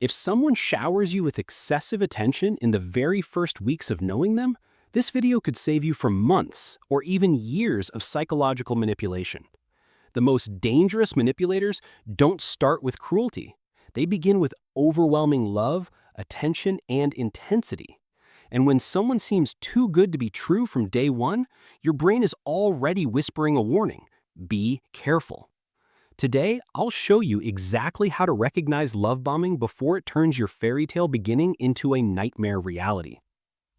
If someone showers you with excessive attention in the very first weeks of knowing them, this video could save you from months or even years of psychological manipulation. The most dangerous manipulators don't start with cruelty. They begin with overwhelming love, attention, and intensity. And when someone seems too good to be true from day one, your brain is already whispering a warning. Be careful. Today, I'll show you exactly how to recognize love bombing before it turns your fairy tale beginning into a nightmare reality.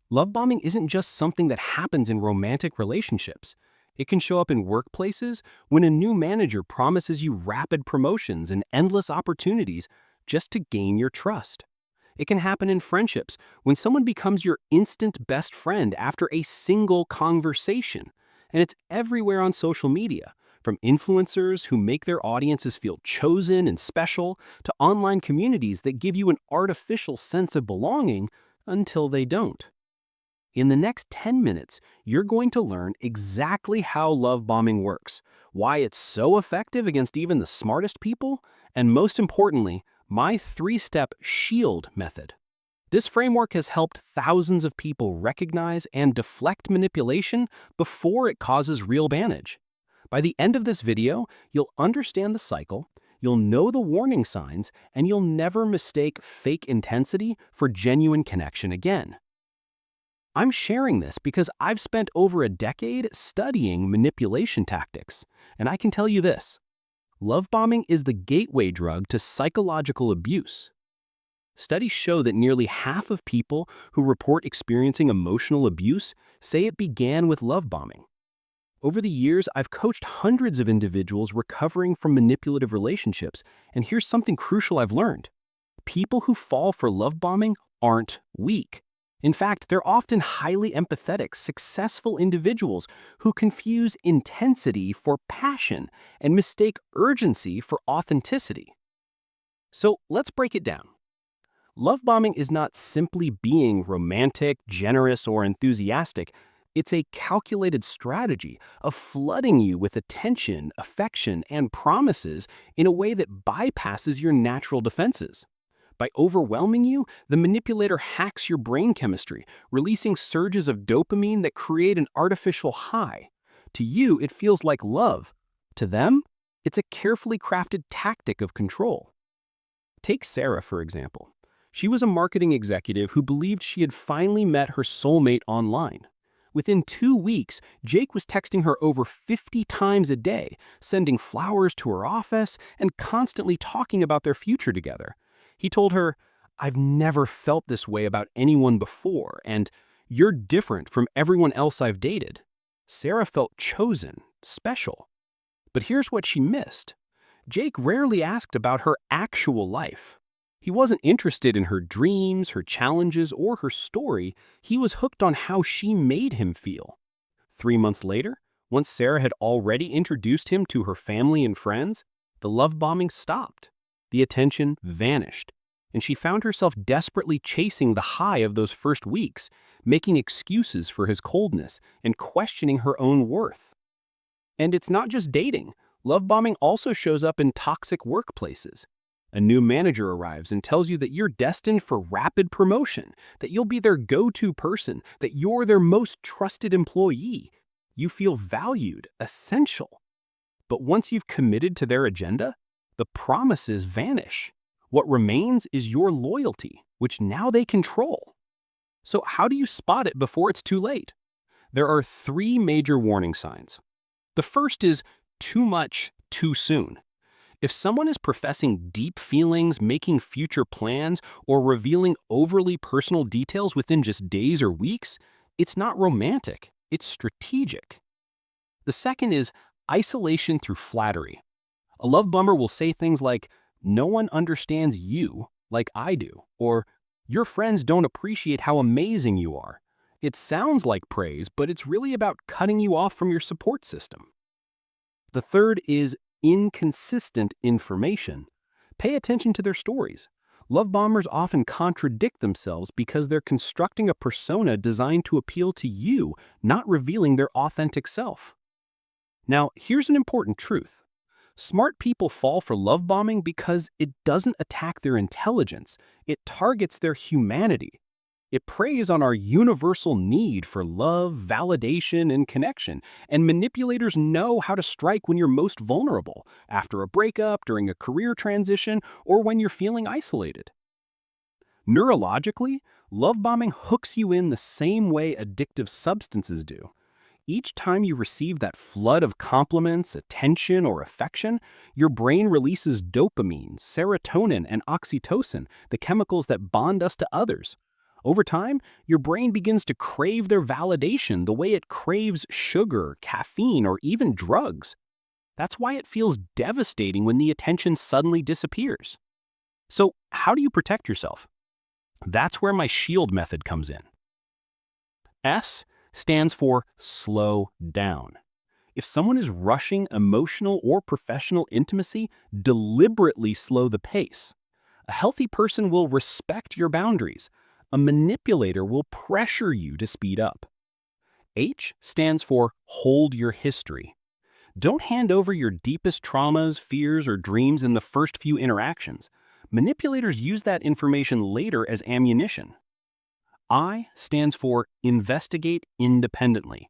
Love bombing isn't just something that happens in romantic relationships. It can show up in workplaces when a new manager promises you rapid promotions and endless opportunities just to gain your trust. It can happen in friendships when someone becomes your instant best friend after a single conversation. And it's everywhere on social media, from influencers who make their audiences feel chosen and special to online communities that give you an artificial sense of belonging until they don't. In the next 10 minutes, you're going to learn exactly how love bombing works, why it's so effective against even the smartest people, and most importantly, my 3-step SHIELD method. This framework has helped thousands of people recognize and deflect manipulation before it causes real damage. By the end of this video, you'll understand the cycle, you'll know the warning signs, and you'll never mistake fake intensity for genuine connection again. I'm sharing this because I've spent over a decade studying manipulation tactics, and I can tell you this: love bombing is the gateway drug to psychological abuse. Studies show that nearly half of people who report experiencing emotional abuse say it began with love bombing. Over the years, I've coached hundreds of individuals recovering from manipulative relationships, and here's something crucial I've learned. People who fall for love bombing aren't weak. In fact, they're often highly empathetic, successful individuals who confuse intensity for passion and mistake urgency for authenticity. So let's break it down. Love bombing is not simply being romantic, generous, or enthusiastic. It's a calculated strategy of flooding you with attention, affection, and promises in a way that bypasses your natural defenses. By overwhelming you, the manipulator hacks your brain chemistry, releasing surges of dopamine that create an artificial high. To you, it feels like love. To them, it's a carefully crafted tactic of control. Take Sarah, for example. She was a marketing executive who believed she had finally met her soulmate online. Within 2 weeks, Jake was texting her over 50 times a day, sending flowers to her office, and constantly talking about their future together. He told her, "I've never felt this way about anyone before, and you're different from everyone else I've dated." Sarah felt chosen, special. But here's what she missed. Jake rarely asked about her actual life. He wasn't interested in her dreams, her challenges, or her story. He was hooked on how she made him feel. 3 months later, once Sarah had already introduced him to her family and friends, the love bombing stopped. The attention vanished, and she found herself desperately chasing the high of those first weeks, making excuses for his coldness and questioning her own worth. And it's not just dating. Love bombing also shows up in toxic workplaces. A new manager arrives and tells you that you're destined for rapid promotion, that you'll be their go-to person, that you're their most trusted employee. You feel valued, essential. But once you've committed to their agenda, the promises vanish. What remains is your loyalty, which now they control. So how do you spot it before it's too late? There are 3 major warning signs. The first is too much, too soon. If someone is professing deep feelings, making future plans, or revealing overly personal details within just days or weeks, it's not romantic, it's strategic. The second is isolation through flattery. A love bomber will say things like, "No one understands you like I do," or "Your friends don't appreciate how amazing you are." It sounds like praise, but it's really about cutting you off from your support system. The third is inconsistent information. Pay attention to their stories. Love bombers often contradict themselves because they're constructing a persona designed to appeal to you, not revealing their authentic self. Now, here's an important truth. Smart people fall for love bombing because it doesn't attack their intelligence, it targets their humanity. It preys on our universal need for love, validation, and connection, and manipulators know how to strike when you're most vulnerable, after a breakup, during a career transition, or when you're feeling isolated. Neurologically, love bombing hooks you in the same way addictive substances do. Each time you receive that flood of compliments, attention, or affection, your brain releases dopamine, serotonin, and oxytocin, the chemicals that bond us to others. Over time, your brain begins to crave their validation the way it craves sugar, caffeine, or even drugs. That's why it feels devastating when the attention suddenly disappears. So, how do you protect yourself? That's where my shield method comes in. S stands for slow down. If someone is rushing emotional or professional intimacy, deliberately slow the pace. A healthy person will respect your boundaries. A manipulator will pressure you to speed up. H stands for hold your history. Don't hand over your deepest traumas, fears, or dreams in the first few interactions. Manipulators use that information later as ammunition. I stands for investigate independently.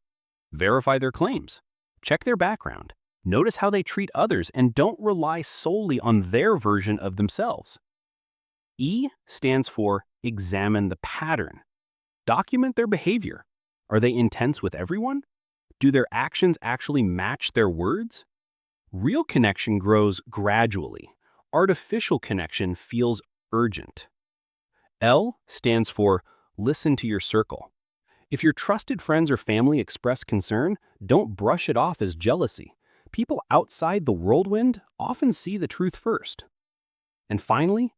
Verify their claims. Check their background. Notice how they treat others and don't rely solely on their version of themselves. E stands for examine the pattern. Document their behavior. Are they intense with everyone? Do their actions actually match their words? Real connection grows gradually. Artificial connection feels urgent. L stands for listen to your circle. If your trusted friends or family express concern, don't brush it off as jealousy. People outside the whirlwind often see the truth first. And finally,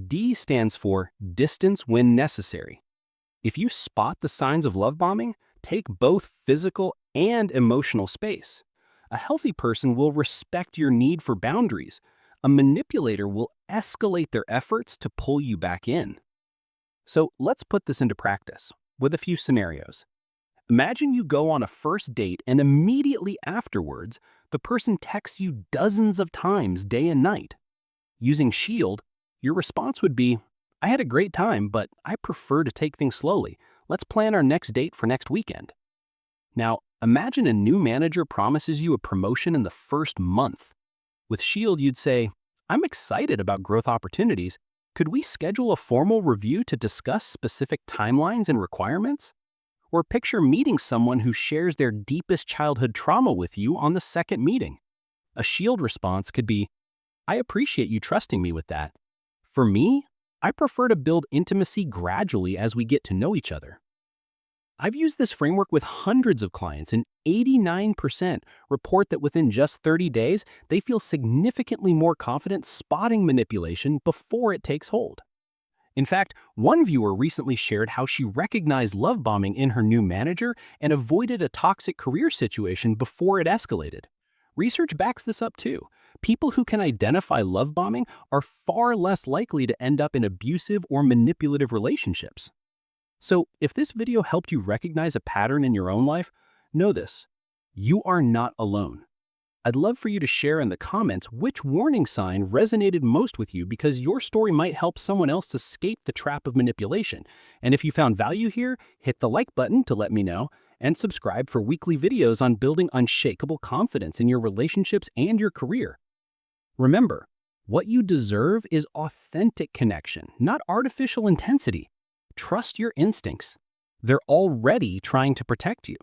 D stands for distance when necessary. If you spot the signs of love bombing, take both physical and emotional space. A healthy person will respect your need for boundaries. A manipulator will escalate their efforts to pull you back in. So let's put this into practice with a few scenarios. Imagine you go on a first date and immediately afterwards, the person texts you dozens of times day and night. Using Shield, your response would be, I had a great time, but I prefer to take things slowly. Let's plan our next date for next weekend. Now, imagine a new manager promises you a promotion in the first month. With Shield, you'd say, I'm excited about growth opportunities. Could we schedule a formal review to discuss specific timelines and requirements? Or picture meeting someone who shares their deepest childhood trauma with you on the second meeting. A Shield response could be, I appreciate you trusting me with that. For me, I prefer to build intimacy gradually as we get to know each other. I've used this framework with hundreds of clients, and 89% report that within just 30 days, they feel significantly more confident spotting manipulation before it takes hold. In fact, one viewer recently shared how she recognized love bombing in her new manager and avoided a toxic career situation before it escalated. Research backs this up too. People who can identify love bombing are far less likely to end up in abusive or manipulative relationships. So, if this video helped you recognize a pattern in your own life, know this: you are not alone. I'd love for you to share in the comments which warning sign resonated most with you, because your story might help someone else escape the trap of manipulation. And if you found value here, hit the like button to let me know, and subscribe for weekly videos on building unshakable confidence in your relationships and your career. Remember, what you deserve is authentic connection, not artificial intensity. Trust your instincts. They're already trying to protect you.